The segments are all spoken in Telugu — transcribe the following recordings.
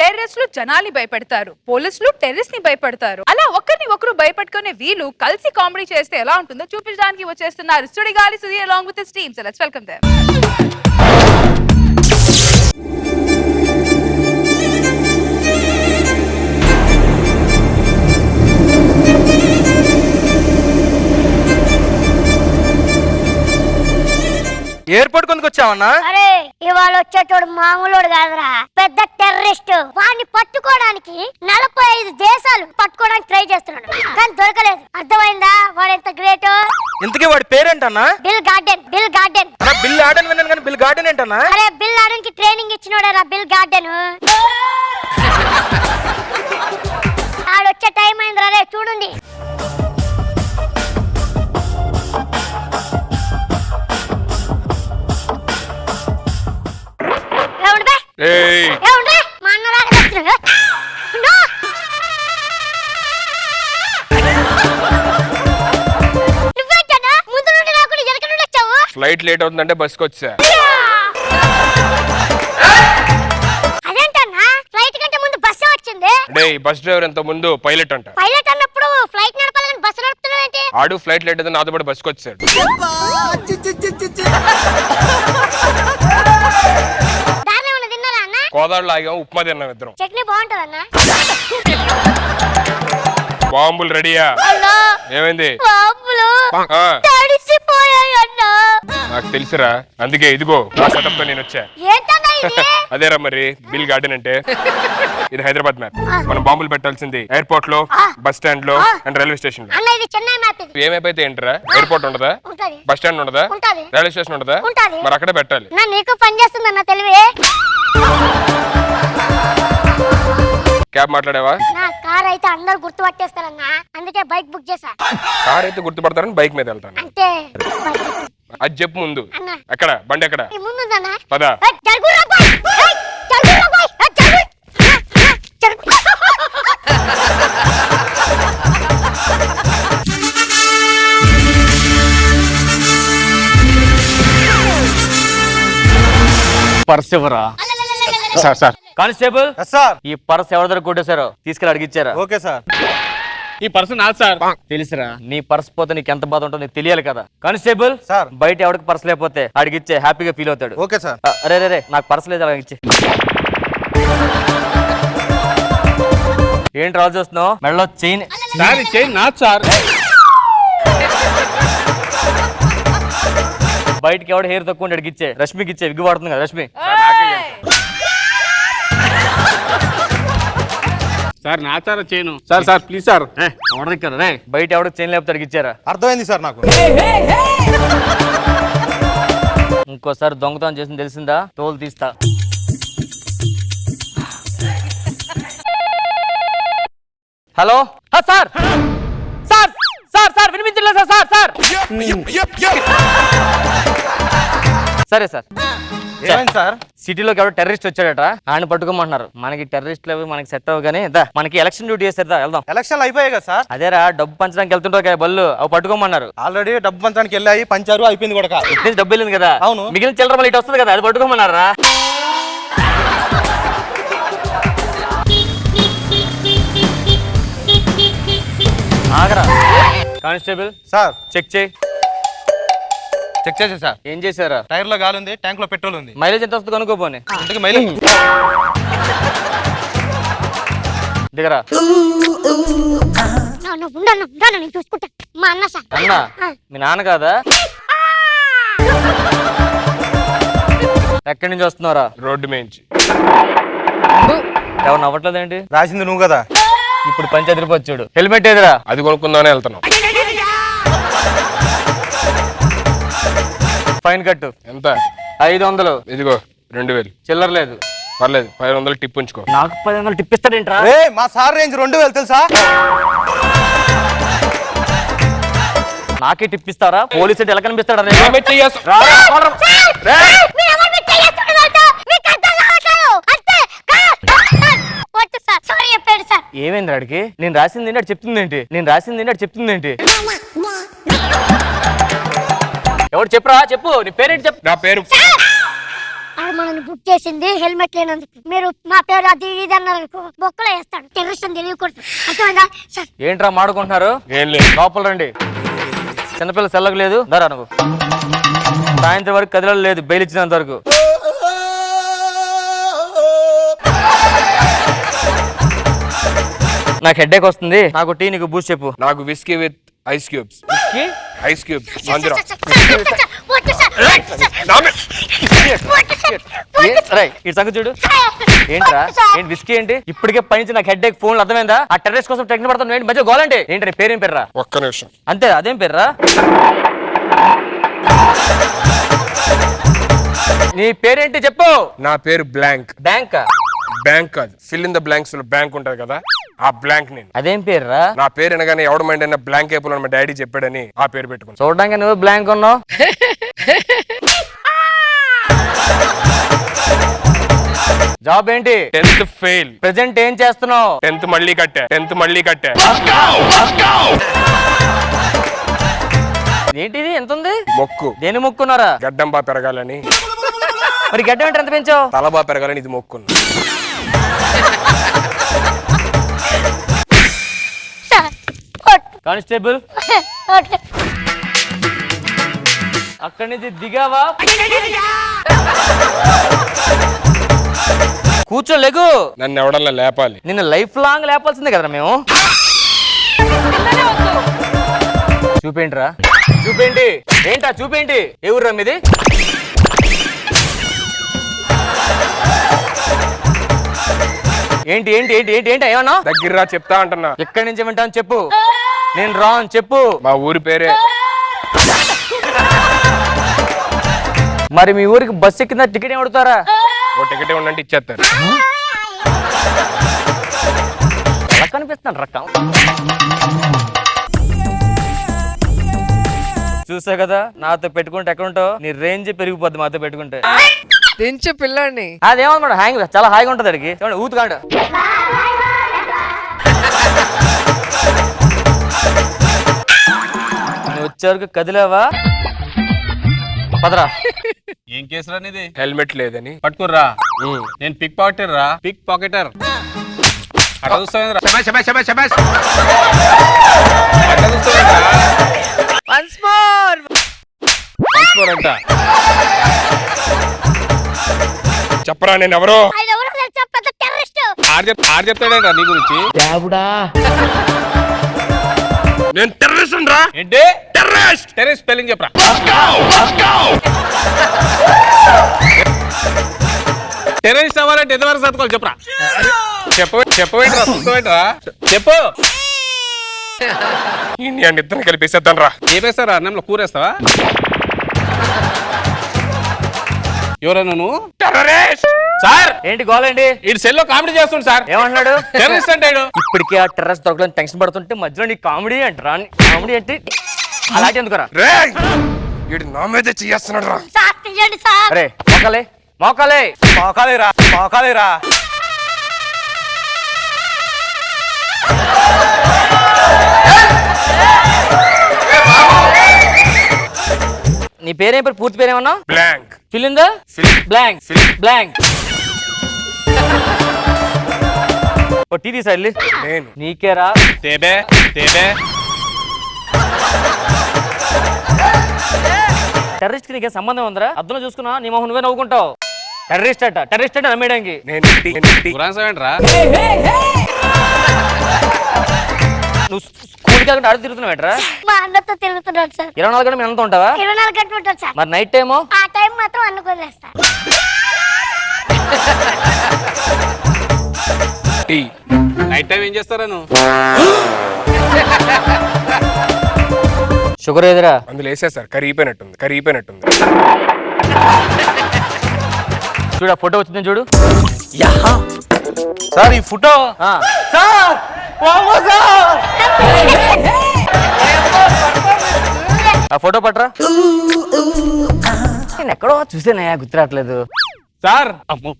టెర్రరిస్టులు జనాల్ని భయపెడతారు, పోలీసులు టెర్రరిస్ట్ ని భయపెడతారు. అలా ఒకరిని ఒకరు భయపెట్టుకునే వీళ్ళు కలిసి కామెడీ చేస్తే ఎలా ఉంటుందో చూపించడానికి వచ్చేస్తున్నారు Sudigali Sudheer along with his team. So let's welcome them. Airport కొందుకు వచ్చావన్నా? అరే ఇవాళ వచ్చేటోడు మామూలుడు కాదురా, పెద్ద టెర్రరిస్ట్. వాడిని పట్టుకోవడానికి 45 దేశాలు పట్టుకోవడానికి ట్రై చేస్తున్నాడు, కానీ దొరకలేదు. అర్థమైందా వాడు ఎంత గ్రేట్? ఇంతకీ వాడి పేరేంటన్నా? Bill Garden. Bill Garden. Bill ఆడన్ విన్నాను కానీ బిల్ గార్డెన్ ఏంటన్నా? అరే బిల్ ఆడన్ కి ట్రైనింగ్ ఇచ్చినోడరా బిల్ గార్డెన్. ఆడొచ్చే టైం అయిందిరా, రే చూడండి. ఫ్లైట్ లేట్ అవుతుందంటే బస్కి వచ్చా. అదేంటన్నా ఫ్లైట్ కంటే ముందు బస్సు వచ్చింది? అంటే ఈ బస్ డ్రైవర్ ఎంత ముందు పైలట్ అంట. పైలట్ అన్నప్పుడు ఫ్లైట్ నడపాలని బస్సు నడుపుతున్నాడంటే ఆడు ఫ్లైట్ లేట్ అయితే నాతో పాటు బస్కి వచ్చాడు. దారిలో ఉన్న తిన్నారా అన్న? కోదాడులో ఆగాం, ఉప్మా తిన్నాం ఇద్దరం. చట్నీ బాగుంటదన్నా? బాంబులు రెడీయా? ఏమైంది? బాంబులు ఆ, తడిసిపోయాయన్నా. నాకు తెలుసురా, అందుకే ఇదిగో ఆ సెటప్ తో నేను వచ్చా. ఏంటన్నా ఇది? అదేరా మరి బిల్ గార్డెన్ అంటే. ఇది హైదరాబాద్ మ్యాప్. మనం బాంబులు పెట్టాల్సింది ఎయిర్పోర్ట్ లో, బస్ స్టాండ్ లో అండ్ రైల్వే స్టేషన్ లో. అన్న ఇది చెన్నై మ్యాప్. ఇది ఏమైపోతే ఏంటరా? ఎయిర్పోర్ట్ ఉండదా? ఉంటది. బస్ స్టాండ్ ఉండదా? ఉంటది. రైల్వే స్టేషన్ ఉండదా? ఉంటది. మరి అక్కడే పెట్టాలి. నా నీకు పని చేస్తుందన్న తెలివి. క్యాబ్ మాట్లాడావా? నా కార్ అయితే అందరూ గుర్తుపట్టేస్తారన్నా, అందుకే బైక్ బుక్ చేశా. కార్ అయితే గుర్తుపడతారని బైక్ మీద వెళ్తాను. అంటే అది చెప్పు ముందు. అన్న ఎక్కడ బండి ఎక్కడ? ముందుందన్నా. పద. జరుగురా బాయ్. జరుగురా బాయ్. జరుగు. పర్స్ ఎవరా? Sir sir. Constable sir. ఈ పర్స్ ఎవరి దగ్గర కొట్టేశారో తీసుకెళ్ళి అడిగిచ్చారా? Okay sir. ఈ పర్స్ నాది సార్. తెలుసురా, నీ పర్స్ పోతే నీకు ఎంత బాధ ఉంటుందో నీకు తెలియాలి కదా. Constable sir. బయట ఎవరికి పర్స్ లేకపోతే అడిగిచ్చే, హ్యాపీగా ఫీల్ అవుతాడు. Okay sir. అరే రే నాకు పర్స్ లేదు, అడిగిచ్చే. ఏంటి రాజు చూస్తున్నావు? మెడలో చైన్. చైన్ నాది సార్. బయటకి ఎవడు హెయిర్ తక్కువ అడిగిచ్చే. రష్మికి ఇచ్చే, విగ్గు వాడుతుంది కదా రష్మి. సార్ నా sir chain. Sir sir please sir. ఎవరు రే బయట ఎవరికి చైన్ లేకపోతే అడిగిచ్చారా? అర్థమైంది సార్ నాకు. ఇంకోసారి దొంగతనం చేసింది తెలిసిందా తోలు తీస్తా. Hello sir. Sir sir sir వినిపించలేదు సార్. సార్ సరే సార్. సార్ సిటీలోకి ఎవరు టెర్రరిస్ట్ వచ్చాడట, ఆయన పట్టుకోమంటున్నారు. మనకి టెర్రరిస్ట్లు మనకి సెట్ అవ్వ కానీ మనకి ఎలక్షన్ డ్యూటీ చేస్తారా, వెళ్దాం. ఎలక్షన్లు అయిపోయాయి కదా సార్? అదేరా డబ్బు పంచడానికి వెళ్తుంటారు బళ్ళు, అవి పట్టుకోమన్నారు. ఆల్రెడీ డబ్బు పంచడానికి వెళ్ళాయి, పంచారు, అయిపోయింది కూడా. డబ్బు వెళ్ళింది కదా. అవును. మిగిలిన చిల్లర మళ్ళీ ఇటు వస్తుంది కదా, అది పట్టుకోమన్నారా? ఆగరా. కానిస్టేబుల్ సార్ చెక్ చేయి. చెక్ చేసా సార్. ఏం చేశారా? టైర్ లో గాలి ఉంది, ట్యాంక్ లో పెట్రోల్ ఉంది. మైలేజ్ ఎంత వస్తుంది కనుక్కోపోని. ఇంతకి మైలేజ్ దిగరా. నేను చూసుకుంటా. మా అన్న సార్. అన్నా మీ నాన్న కాదా? ఎక్కడి నుంచి వస్తున్నారా? రోడ్డు మేంచి. ఎవరు నవ్వట్లేదేంటి? రాసింది నువ్వు కదా. ఇప్పుడు పంచాయతీ వచ్చాడు. హెల్మెట్ ఏదిరా? అది కొనుక్కుందామని వెళ్తున్నాం. ఫైన్ కట్టు. ఎంత? 500. ఇదిగో 2000. చిల్లర లేదు. పర్లేదు, 500 టిప్ ఉంచుకో. నాకు 500 టిప్ ఇస్తాడేంట్రా? మా సార్ రేంజ్ 2000 తెలుసా? నాకే టిప్ ఇస్తారా? పోలీసు ఎలా కనిపిస్తాడా? ఏమైంది అడికి? నేను రాసింది ఏంటి అటు చెప్తుంది ఏంటి? ఎవరు చెప్పరా? చెప్పు నీ పేరేంటి చెప్పు. నా పేరు అది మనల్ని బుక్ చేసింది హెల్మెట్ లేనందుకు. మీరు మా పేరు అది ఇది అన్నారు అనుకో, బొక్కలో వేస్తాడు. టెర్రరిస్ట్ అని తెలియకూడదు, అర్థమైందా సార్? ఏంట్రా మాడుకుంటున్నారు? ఏం లేదు. లోపల రండి. చిన్నపిల్ల సెల్లకు లేదు, దరా నువ్వు. సాయంత్రం వరకు కదిలో లేదు, బెయిల్ ఇచ్చినంత వరకు. నాకు హెడ్ఏక్ వస్తుంది, నాకు టీ, నీకు బూస్ట్ చెప్పు. నాకు whisky with ice cubes. Ice cubes మందిరం. వద్దు సార్, వద్దు సార్, ఈ సంగతి చూడు. ఏంట్రా ఏంటి విస్కీ ఏంటి? ఇప్పటికే పైనుంచి నాకు హెడ్ఏక్, ఫోన్ అర్థమైందా? ఆ టెర్రరిస్ట్ కోసం టెక్నిక్ పడతాను ఏంటి మధ్య గోలంటే ఏంటి? నీ పేరేం పేర్రా? ఒక్క నిమిషం. అంతే, అదేం పేర్రా? నీ పేరేంటి చెప్పు. నా పేరు బ్లాంక్. బ్యాంక్ బ్యాంక్ కాదు, ఫిల్ ఇన్ ద బ్లాంక్స్ లో బ్యాంక్ ఉంటది కదా, ఆ బ్లాంక్ నేను. అదేం పేర్రా? నా పేరు అనగానే ఎవడ మైండ్ అయినా బ్లాంక్ అయిపోయిన మా డాడీ చెప్పాడని ఆ పేరు పెట్టుకున్నా. చూడడానికి నువ్వు బ్లాంక్ ఉన్నావు. జాబ్ ఏంటి? 10th fail. ప్రెసెంట్ ఏం చేస్తున్నావు? 10th మళ్ళీ కట్టా. ఏంటిది ఎంత ఉంది? మొక్కు. దేని మొక్కున్నారా? గడ్డం బా పెరగాలని. మరి గడ్డం ఏంటి ఎంత పెంచావు? తల బా పెరగాలని ఇది మొక్కున్నా. సార్ వద్దు, కానిస్టేబుల్ వద్దు. అక్కడి నుంచి దిగావా? కూర్చోలేగు. నన్ను ఎవడల్లా లేపాలి. నిన్ను లైఫ్ లాంగ్ లేపాల్సిందే కదరా మేము. చూపేంట్రా, చూపేంటి? ఏంటా చూపేంటి? ఏ ఊర్రా మీది? ఏంటి ఏంటి ఏంటి ఏంటి ఏంటి ఏమన్నా? దగ్గర చెప్తా అంటున్నా. ఎక్కడి నుంచి వింటాను చెప్పు. నేను రాను చెప్పు. మా ఊరి పేరే. మరి మీ ఊరికి బస్ ఎక్కిందా టికెట్ ఏమడుతారా? ఓ టికెట్ ఉండంటే ఇచ్చేస్తారు. ఎలా కనిపిస్తున్నాను రకం? చూసా కదా, నాతో పెట్టుకుంటే ఎక్కడ ఉంటావు? నీ రేంజ్ పెరిగిపోద్ది మాతో పెట్టుకుంటే. దించు పిల్లాడిని. అదేమన్నమాట హ్యాంగ్ చాలా హాయిగా ఉంటుంది అడిగి చూడండి, ఊతుకాండు. నువ్వు వచ్చే వరకు కదిలేవా? పదరా. ఏం కేసురా నీది? హెల్మెట్ లేదని పట్టుకుర్రా. నేను పిక్ పాకెటర్ రా, పిక్ పాకెటర్. అట్లా చూస్తావేంద్రా? అట్లా చూస్తావేంద్రా? Once more. అంట చెప్పరా నేను ఎవరో? ఆయన ఎవరో తెలుసా? పెద్ద టెర్రరిస్ట్. ఆరు చెప్తాడేంట్రా నీ గురించి? నేను టెర్రరిస్ట్ రా. ఏంటి? టెర్రరిస్ట్ స్పెల్లింగ్ చెప్పరా. టెర్రరిస్ట్ అవ్వాలంటే ఎంతవరకు చదువుకోవాలి చెప్పరా. చెప్పవేంట్రా, చూస్తావేంట్రా? చెప్పు. ఇండియా ఇద్దరు కలిపేసేద్దాం రా. ఏపేస్తారా? అన్నంలో కూరేస్తావా? ఎవరైనా నువ్వు? టెర్రరిస్ట్ సార్ ఏంటి గోలండి? ఈ సెల్లో కామెడీ చేస్తుండు సార్. ఏమన్నాడు? టెర్రరిస్ట్ అంటాడు. ఇప్పటికే ఆ టెర్రస్ దొరకలని టెన్షన్ పడుతుంటే మధ్యలో నీ కామెడీ అంటారా? కామెడీ అంటే అలాంటి ఎందుకురా? రేయ్ వీడు నా మీదే చేస్తున్నాడు రా. సార్ తీయండి సార్. అరే మోకాలే మోకాలే మోకాలేరా మోకాలేరా. నీ పేరేం పేరు? పూర్తి పేరేమన్నా? Blank. Fill in the blank. Blank. ఓ టీ తీసా వెళ్ళి. నేను నీకేరా? తేబే టెర్రరిస్ట్ కి నీకే సంబంధం ఉందరా? అర్థంలో చూసుకున్నా నీ మొహం నువ్వే నవ్వుకుంటావు. టెర్రరిస్ట్ అంటే నమ్మేయడానికి. నేను గురాన్సవేంట్రా? నువ్వు స్కూల్కి వెళ్ళి ఆడు తిరుగుతున్నావేట్రా? మా అన్నతో తిరుగుతున్నాడు సార్. 24 గంటలు మీ అన్నతో ఉంటావా? 24 గంటలు ఉంటాడు సార్. మరి నైట్ టైము? ఆ టైం మాత్రం అనుకోలేస్తాను. నైట్ టైం ఏం చేస్తారా నువ్వు? షుగర్ ఏదిరా? అందులో వేసేసారు, కరిగిపోయినట్టుంది. చూడు ఆ ఫోటో వచ్చిందని చూడు. సార్ ఈ ఫోటో. సార్ ఆ ఫోటో పట్రా. నేను ఎక్కడో చూసానయ్యా, గుర్తురావట్లేదు. సార్ అమ్మో.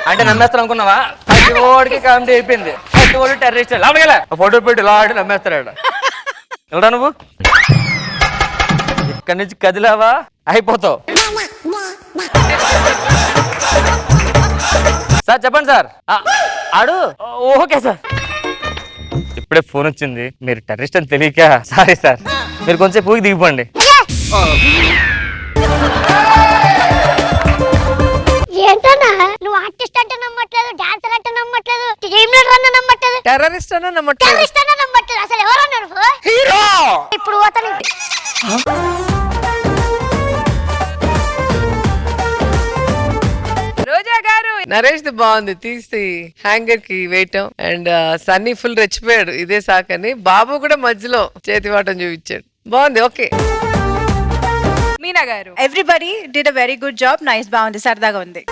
అంటే నమ్మేస్తాను అనుకున్నావా? ప్రతి ఓడికి కామెడీ అయిపోయింది. ప్రతి ఓడి టెర్రరిస్ట్. ఫోటో పెట్టి ఇలా ఆడి నమ్మేస్తాడు. వెళ్ళరా నువ్వు? ఇక్కడి నుంచి కదిలావా అయిపోతావు. సార్ చెప్పండి సార్. ఆడు ఓకే సార్. ఇప్పుడే ఫోన్ వచ్చింది, మీరు టెర్రరిస్ట్ అని తెలియక. సారీ సార్, మీరు కొంచెం పూకి దిగిపోండి. ఏంటన్నా నువ్వు ఆర్టిస్ట్ అంటే నమ్మట్లేదు, డాన్సర్ అంటే నమ్మట్లేదు, టీమ్ లీడర్ అన్న నమ్మట్లేదు, టెర్రరిస్ట్ అన్న నమ్మట్లేదు. టెర్రరిస్ట్ అన్న నమ్మట్లేదు. అసలు ఎవరన్నారు హీరో? ఇప్పుడు పోతాను. రోజా గారు నరేష్ ది బాగుంది, తీసి హ్యాంగర్ కి వేయటం. అండ్ సన్నీ ఫుల్ రెచ్చిపోయాడు ఇదే సాకని. బాబు కూడా మధ్యలో చేతివాటం చూపించాడు. బాగుంది. ఓకే. మీనా గారు everybody did a very good job. Nice, బాగుంది, సరదాగా ఉంది.